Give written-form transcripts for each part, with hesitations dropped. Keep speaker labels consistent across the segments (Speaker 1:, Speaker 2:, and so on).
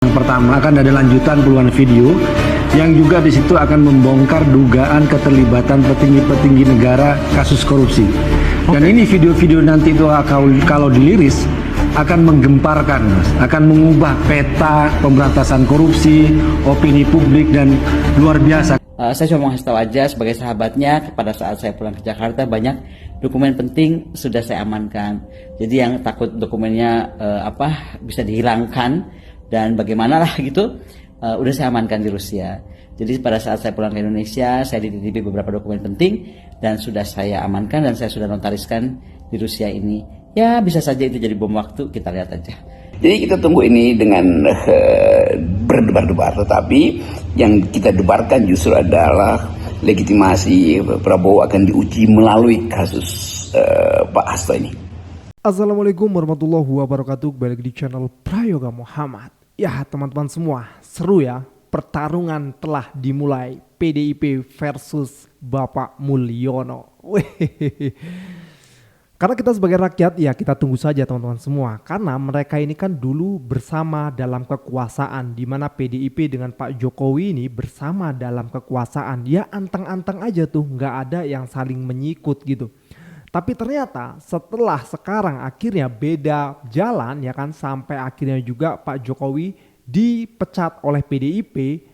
Speaker 1: Yang pertama akan ada lanjutan puluhan video yang juga di situ akan membongkar dugaan keterlibatan petinggi-petinggi negara kasus korupsi. Dan ini video-video nanti itu kalau diliris akan menggemparkan, Mas, akan mengubah peta pemberantasan korupsi, opini publik, dan luar biasa.
Speaker 2: Saya cuma mau kasih tahu aja sebagai sahabatnya, pada saat saya pulang ke Jakarta banyak dokumen penting sudah saya amankan. Jadi yang takut dokumennya bisa dihilangkan dan bagaimana lah gitu, udah saya amankan di Rusia. Jadi pada saat saya pulang ke Indonesia, saya dititipi beberapa dokumen penting dan sudah saya amankan dan saya sudah notariskan di Rusia ini. Ya bisa saja itu jadi bom waktu, kita lihat aja.
Speaker 3: Jadi kita tunggu ini dengan berdebar-debar, tetapi yang kita debarkan justru adalah legitimasi Prabowo akan diuji melalui kasus Pak Hasto ini.
Speaker 4: Assalamualaikum warahmatullahi wabarakatuh. Balik di channel Prayoga Muhammad. Ya teman-teman semua, seru ya. Pertarungan telah dimulai, PDIP versus Bapak Mulyono. Karena kita sebagai rakyat ya kita tunggu saja teman-teman semua. Karena mereka ini kan dulu bersama dalam kekuasaan, di mana PDIP dengan Pak Jokowi ini bersama dalam kekuasaan. Ya anteng-anteng aja tuh, nggak ada yang saling menyikut gitu. Tapi ternyata setelah sekarang akhirnya beda jalan ya kan, sampai akhirnya juga Pak Jokowi dipecat oleh PDIP,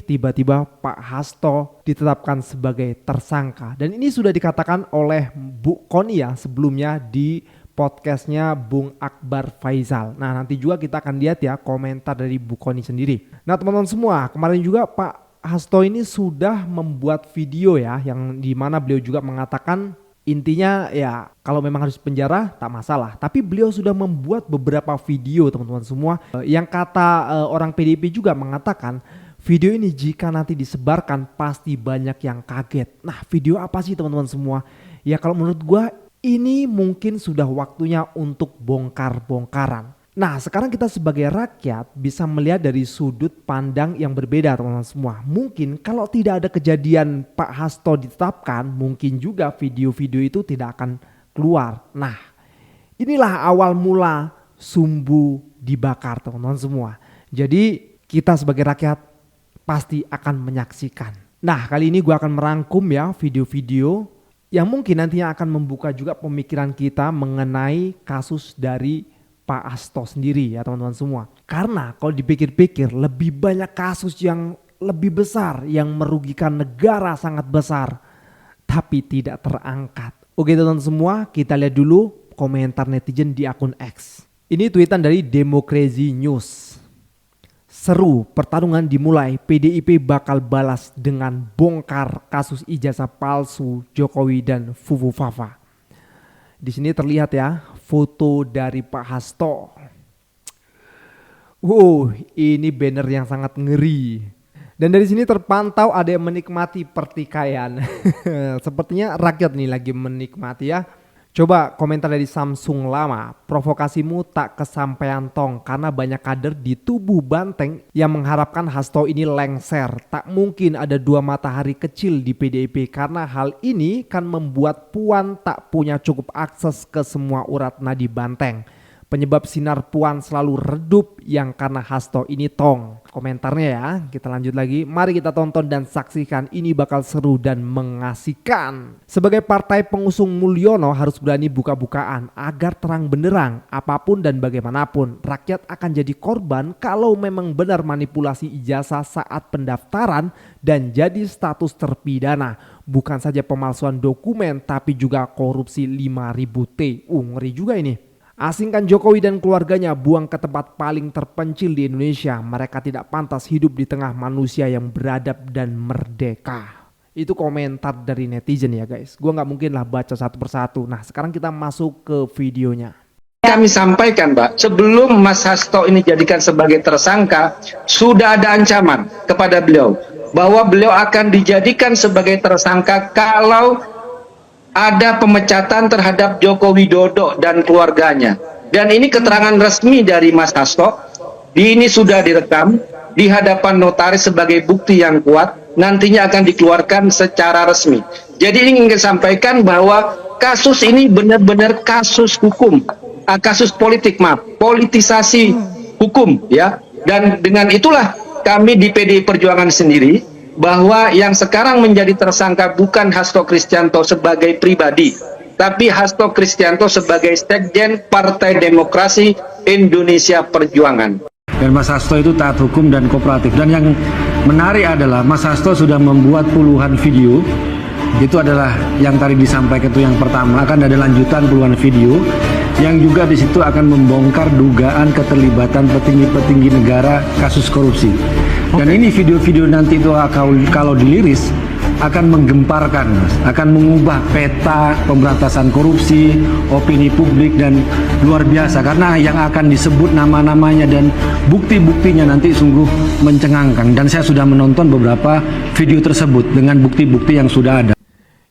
Speaker 4: tiba-tiba Pak Hasto ditetapkan sebagai tersangka. Dan ini sudah dikatakan oleh Bu Kony ya sebelumnya di podcastnya Bung Akbar Faisal. Nah nanti juga kita akan lihat ya komentar dari Bu Kony sendiri. Nah teman-teman semua, kemarin juga Pak Hasto ini sudah membuat video ya, yang dimana beliau juga mengatakan intinya ya kalau memang harus penjara tak masalah. Tapi beliau sudah membuat beberapa video teman-teman semua. Yang kata orang PDIP juga mengatakan video ini jika nanti disebarkan pasti banyak yang kaget. Nah video apa sih teman-teman semua? Ya kalau menurut gua ini mungkin sudah waktunya untuk bongkar-bongkaran. Nah sekarang kita sebagai rakyat bisa melihat dari sudut pandang yang berbeda teman-teman semua. Mungkin kalau tidak ada kejadian Pak Hasto ditetapkan, mungkin juga video-video itu tidak akan keluar. Nah inilah awal mula sumbu dibakar teman-teman semua. Jadi kita sebagai rakyat pasti akan menyaksikan. Nah kali ini gue akan merangkum ya video-video yang mungkin nantinya akan membuka juga pemikiran kita mengenai kasus dari Pak Hasto sendiri ya teman-teman semua. Karena kalau dipikir-pikir lebih banyak kasus yang lebih besar yang merugikan negara sangat besar tapi tidak terangkat. Oke teman-teman semua, kita lihat dulu komentar netizen di akun X. Ini tweetan dari Demokrasi News. Seru, pertarungan dimulai, PDIP bakal balas dengan bongkar kasus ijazah palsu Jokowi dan Fufu Fafa. Di sini terlihat ya foto dari Pak Hasto. Ini banner yang sangat ngeri. Dan dari sini terpantau ada yang menikmati pertikaian. Sepertinya rakyat nih lagi menikmati ya. Coba komentar dari Samsung Lama. Provokasimu tak kesampaian tong karena banyak kader di tubuh banteng yang mengharapkan Hasto ini lengser. Tak mungkin ada dua matahari kecil di PDIP karena hal ini kan membuat Puan tak punya cukup akses ke semua urat nadi banteng. Penyebab sinar Puan selalu redup yang karena Hasto ini tong. Komentarnya ya, kita lanjut lagi. Mari kita tonton dan saksikan, ini bakal seru dan mengasihkan. Sebagai partai pengusung Mulyono harus berani buka-bukaan agar terang benderang apapun dan bagaimanapun. Rakyat akan jadi korban kalau memang benar manipulasi ijazah saat pendaftaran dan jadi status terpidana. Bukan saja pemalsuan dokumen tapi juga korupsi 5.000 T. Ngeri juga ini. Asingkan Jokowi dan keluarganya, buang ke tempat paling terpencil di Indonesia. Mereka tidak pantas hidup di tengah manusia yang beradab dan merdeka. Itu komentar dari netizen ya guys. Gue gak mungkin lah baca satu persatu. Nah sekarang kita masuk ke videonya.
Speaker 5: Kami sampaikan Mbak, sebelum Mas Hasto ini dijadikan sebagai tersangka, sudah ada ancaman kepada beliau. Bahwa beliau akan dijadikan sebagai tersangka kalau ada pemecatan terhadap Joko Widodo dan keluarganya. Dan ini keterangan resmi dari Mas Hasto. Ini sudah direkam di hadapan notaris sebagai bukti yang kuat. Nantinya akan dikeluarkan secara resmi. Jadi ini ingin sampaikan bahwa kasus ini benar-benar kasus hukum, kasus politik, politisasi hukum ya. Dan dengan itulah kami di PDI Perjuangan sendiri, bahwa yang sekarang menjadi tersangka bukan Hasto Kristianto sebagai pribadi, tapi Hasto Kristianto sebagai Sekjen Partai Demokrasi Indonesia Perjuangan.
Speaker 1: Dan Mas Hasto itu taat hukum dan kooperatif. Dan yang menarik adalah Mas Hasto sudah membuat puluhan video. Itu adalah yang tadi disampaikan, itu yang pertama. Akan ada lanjutan puluhan video yang juga di situ akan membongkar dugaan keterlibatan petinggi-petinggi negara kasus korupsi. Dan ini video-video nanti itu kalau diliris akan menggemparkan, Mas, akan mengubah peta pemberantasan korupsi, opini publik, dan luar biasa karena yang akan disebut nama-namanya dan bukti-buktinya nanti sungguh mencengangkan. Dan saya sudah menonton beberapa video tersebut dengan bukti-bukti yang sudah ada.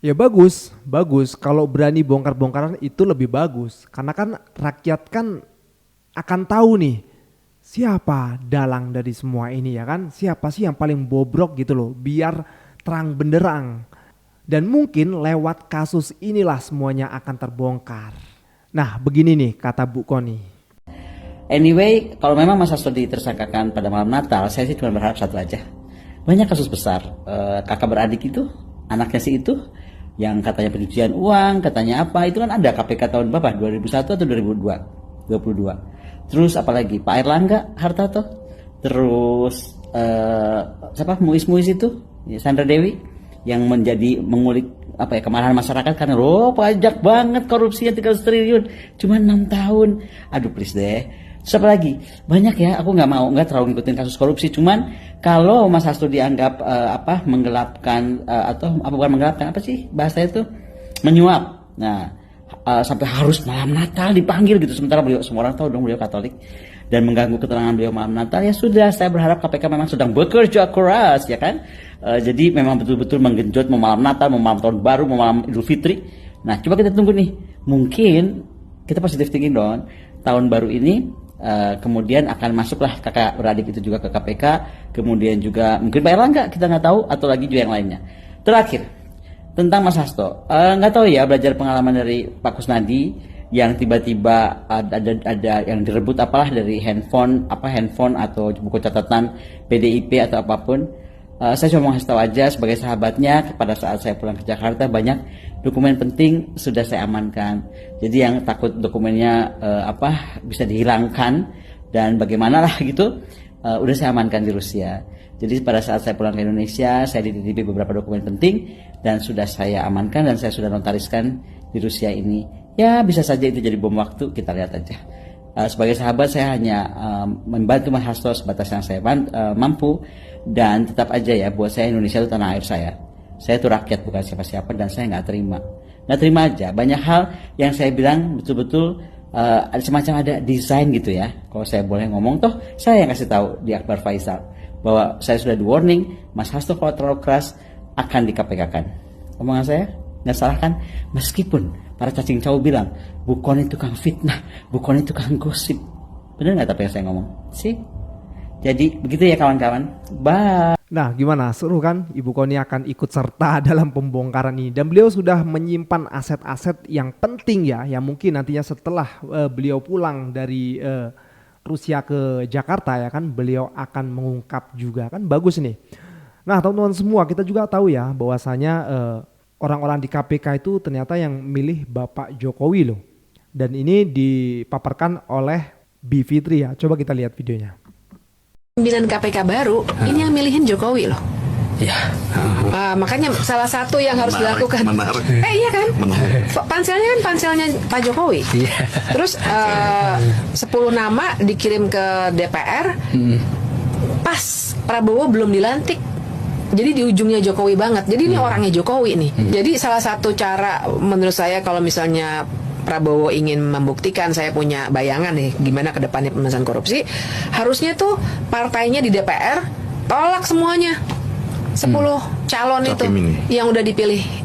Speaker 4: Ya bagus, bagus. Kalau berani bongkar-bongkaran itu lebih bagus. Karena kan rakyat kan akan tahu nih siapa dalang dari semua ini ya kan. Siapa sih yang paling bobrok gitu loh. Biar terang benderang. Dan mungkin lewat kasus inilah semuanya akan terbongkar. Nah begini nih kata Bu Koni.
Speaker 2: Anyway, kalau memang Mas Hasto ditersangkakan pada malam Natal, saya sih cuma berharap satu aja. Banyak kasus besar, kakak beradik itu, anaknya si itu, yang katanya pencucian uang, katanya apa, itu kan ada KPK tahun berapa? 2001 atau 2022. Terus apalagi Pak Airlangga Hartarto, terus siapa Muis itu, Sandra Dewi, yang menjadi mengulik apa ya kemarahan masyarakat karena pajak banget korupsinya 300 triliun, cuma 6 tahun. Aduh please deh. Siapa lagi? Banyak ya, aku nggak terlalu ngikutin kasus korupsi. Cuman kalau Mas Hasto dianggap menggelapkan atau bukan menggelapkan, apa sih bahasanya itu, menyuap. Nah, sampai harus malam Natal dipanggil gitu. Sementara beliau, semua orang tahu dong beliau Katolik, dan mengganggu ketenangan beliau malam Natal. Ya sudah, saya berharap KPK memang sedang bekerja keras ya kan. Jadi memang betul-betul menggenjot mau malam Natal, mau malam tahun baru, mau malam Idul Fitri. Nah, coba kita tunggu nih. Mungkin kita positive thinking dong. Tahun baru ini kemudian akan masuklah kakak beradik itu juga ke KPK, kemudian juga mungkin Pak Erlangga, kita nggak tahu, atau lagi juga yang lainnya. Terakhir tentang Mas Hasto, nggak tahu ya, belajar pengalaman dari Pak Kusnadi yang tiba-tiba ada yang direbut apalah dari handphone atau buku catatan PDIP atau apapun. Saya cuma mau kasih tahu aja sebagai sahabatnya, pada saat saya pulang ke Jakarta banyak dokumen penting sudah saya amankan. Jadi yang takut dokumennya bisa dihilangkan dan bagaimana lah gitu, udah saya amankan di Rusia. Jadi pada saat saya pulang ke Indonesia, saya dititipi beberapa dokumen penting dan sudah saya amankan dan saya sudah notariskan di Rusia ini. Ya bisa saja itu jadi bom waktu, kita lihat aja. Sebagai sahabat saya hanya membantu Mas Hasto sebatas yang saya mampu, dan tetap aja ya, buat saya Indonesia itu tanah air saya. Saya itu rakyat bukan siapa-siapa, dan saya nggak terima aja banyak hal yang saya bilang betul-betul ada semacam ada desain gitu ya. Kalau saya boleh ngomong, toh saya yang kasih tahu di Akbar Faisal bahwa saya sudah di warning, Mas Hasto kalau terlalu keras akan di KPK-kan. Omongan saya nggak salah kan? Meskipun para cacing cau bilang Bu Koni tukang fitnah, Bu Koni tukang gosip, bener nggak tapi yang saya ngomong sih? Jadi begitu ya kawan-kawan. Bye.
Speaker 4: Nah gimana, seru kan? Ibu Koni akan ikut serta dalam pembongkaran ini. Dan beliau sudah menyimpan aset-aset yang penting ya, yang mungkin nantinya setelah beliau pulang dari Rusia ke Jakarta ya kan, beliau akan mengungkap juga kan, bagus nih. Nah teman-teman semua, kita juga tahu ya bahwasanya orang-orang di KPK itu ternyata yang milih Bapak Jokowi loh. Dan ini dipaparkan oleh Bi Fitri ya, coba kita lihat videonya.
Speaker 6: Pimpinan KPK baru, ini yang milihin Jokowi loh.
Speaker 7: Ya.
Speaker 6: Makanya salah satu yang harus dilakukan. Iya kan? Panselnya kan panselnya Pak Jokowi. Terus 10 nama dikirim ke DPR. Pas Prabowo belum dilantik. Jadi di ujungnya Jokowi banget. Jadi ini orangnya Jokowi nih. Jadi salah satu cara menurut saya kalau misalnya Prabowo ingin membuktikan saya punya bayangan nih gimana ke depannya pemberantasan korupsi, harusnya tuh partainya di DPR tolak semuanya 10 calon itu yang udah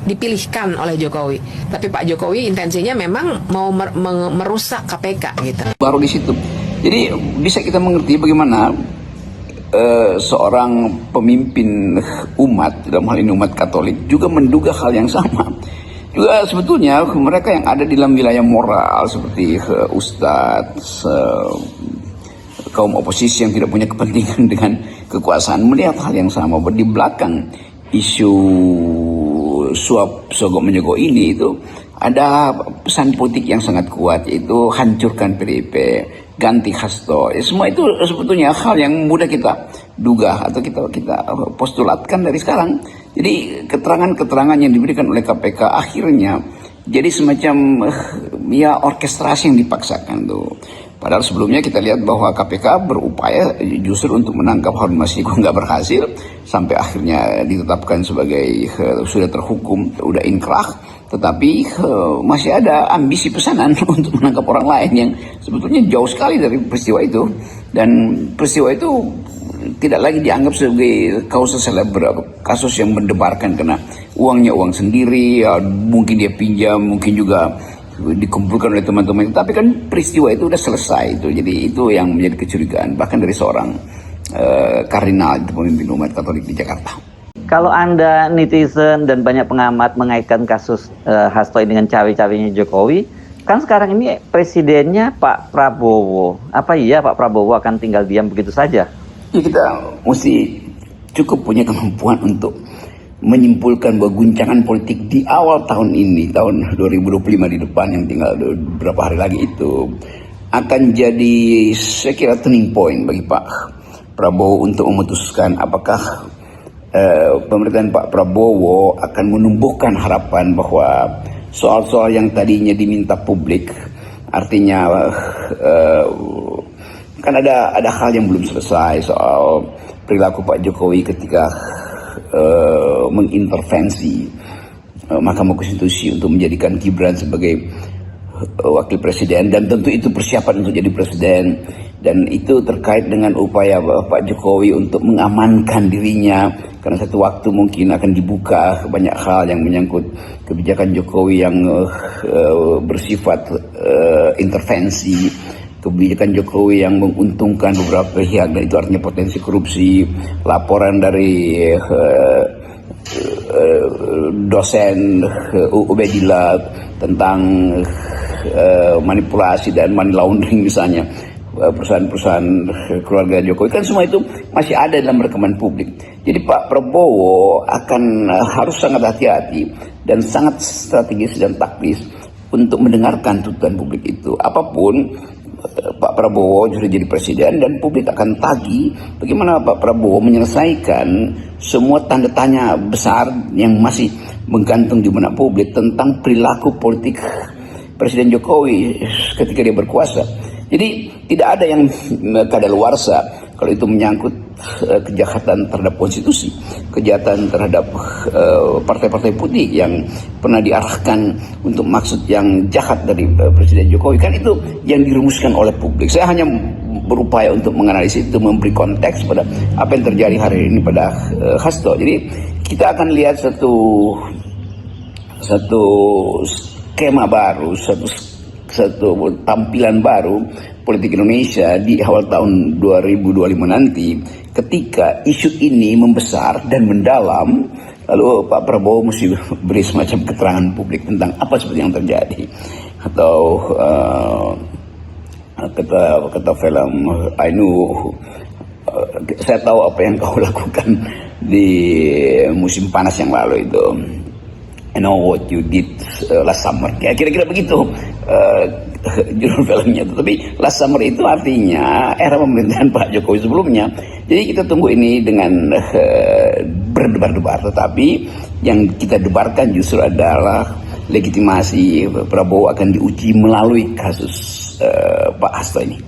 Speaker 6: dipilihkan oleh Jokowi. Tapi Pak Jokowi intensinya memang mau merusak KPK gitu.
Speaker 3: Baru di situ. Jadi bisa kita mengerti bagaimana seorang pemimpin umat, dalam hal ini umat Katolik, juga menduga hal yang sama. Juga sebetulnya mereka yang ada di dalam wilayah moral seperti ustadz, kaum oposisi yang tidak punya kepentingan dengan kekuasaan melihat hal yang sama, bahwa di belakang isu suap sogok menyogok ini itu ada pesan politik yang sangat kuat, yaitu hancurkan PDIP, ganti Hasto. Semua itu sebetulnya hal yang mudah kita duga atau kita postulatkan dari sekarang. Jadi keterangan-keterangan yang diberikan oleh KPK akhirnya jadi semacam ya orkestrasi yang dipaksakan tuh. Padahal sebelumnya kita lihat bahwa KPK berupaya justru untuk menangkap Harun Masiku, nggak berhasil, sampai akhirnya ditetapkan sebagai sudah terhukum, udah inkrah, tetapi masih ada ambisi pesanan untuk menangkap orang lain yang sebetulnya jauh sekali dari peristiwa itu. Dan peristiwa itu tidak lagi dianggap sebagai kausa celebre, kasus yang mendebarkan karena uangnya uang sendiri, ya, mungkin dia pinjam, mungkin juga dikumpulkan oleh teman-teman. Tapi kan peristiwa itu udah selesai itu. Jadi itu yang menjadi kecurigaan bahkan dari seorang kardinal, pemimpin umat Katolik di Jakarta.
Speaker 2: Kalau Anda netizen dan banyak pengamat mengaitkan kasus Hasto ini dengan cawe-cawenya Jokowi, kan sekarang ini presidennya Pak Prabowo. Apa iya Pak Prabowo akan tinggal diam begitu saja?
Speaker 3: Ya, kita mesti cukup punya kemampuan untuk menyimpulkan bahwa guncangan politik di awal tahun ini, tahun 2025 di depan yang tinggal beberapa hari lagi itu akan jadi, saya kira, turning point bagi Pak Prabowo untuk memutuskan apakah pemerintahan Pak Prabowo akan menumbuhkan harapan bahwa soal-soal yang tadinya diminta publik, artinya kan ada hal yang belum selesai soal perilaku Pak Jokowi ketika mengintervensi Mahkamah Konstitusi untuk menjadikan Gibran sebagai wakil presiden, dan tentu itu persiapan untuk jadi presiden, dan itu terkait dengan upaya Pak Jokowi untuk mengamankan dirinya karena satu waktu mungkin akan dibuka banyak hal yang menyangkut kebijakan Jokowi yang bersifat intervensi, kebijakan Jokowi yang menguntungkan beberapa pihak, dan itu artinya potensi korupsi, laporan dari dosen Ubedillah tentang manipulasi dan money laundering misalnya, perusahaan-perusahaan keluarga Jokowi, kan semua itu masih ada dalam rekaman publik. Jadi Pak Prabowo akan harus sangat hati-hati dan sangat strategis dan taktis untuk mendengarkan tuntutan publik itu. Apapun, Pak Prabowo sudah jadi presiden dan publik akan tagih bagaimana Pak Prabowo menyelesaikan semua tanda tanya besar yang masih menggantung di benak publik tentang perilaku politik Presiden Jokowi ketika dia berkuasa. Jadi tidak ada yang kadaluarsa kalau itu menyangkut kejahatan terhadap konstitusi, kejahatan terhadap partai-partai putih yang pernah diarahkan untuk maksud yang jahat dari Presiden Jokowi. Kan itu yang dirumuskan oleh publik. Saya hanya berupaya untuk menganalisis itu, memberi konteks pada apa yang terjadi hari ini pada Hasto. Jadi kita akan lihat satu skema baru, satu tampilan baru politik Indonesia di awal tahun 2025 nanti, ketika isu ini membesar dan mendalam, lalu Pak Prabowo mesti beri semacam keterangan publik tentang apa sebenarnya yang terjadi. Atau kata film I know, saya tahu apa yang kau lakukan di musim panas yang lalu itu. I know what you did last summer. Ya, kira-kira begitu judul filmnya. Tapi last summer itu artinya era pemerintahan Pak Jokowi sebelumnya. Jadi kita tunggu ini dengan berdebar-debar. Tetapi yang kita debarkan justru adalah legitimasi Prabowo akan diuji melalui kasus Pak Hasto ini.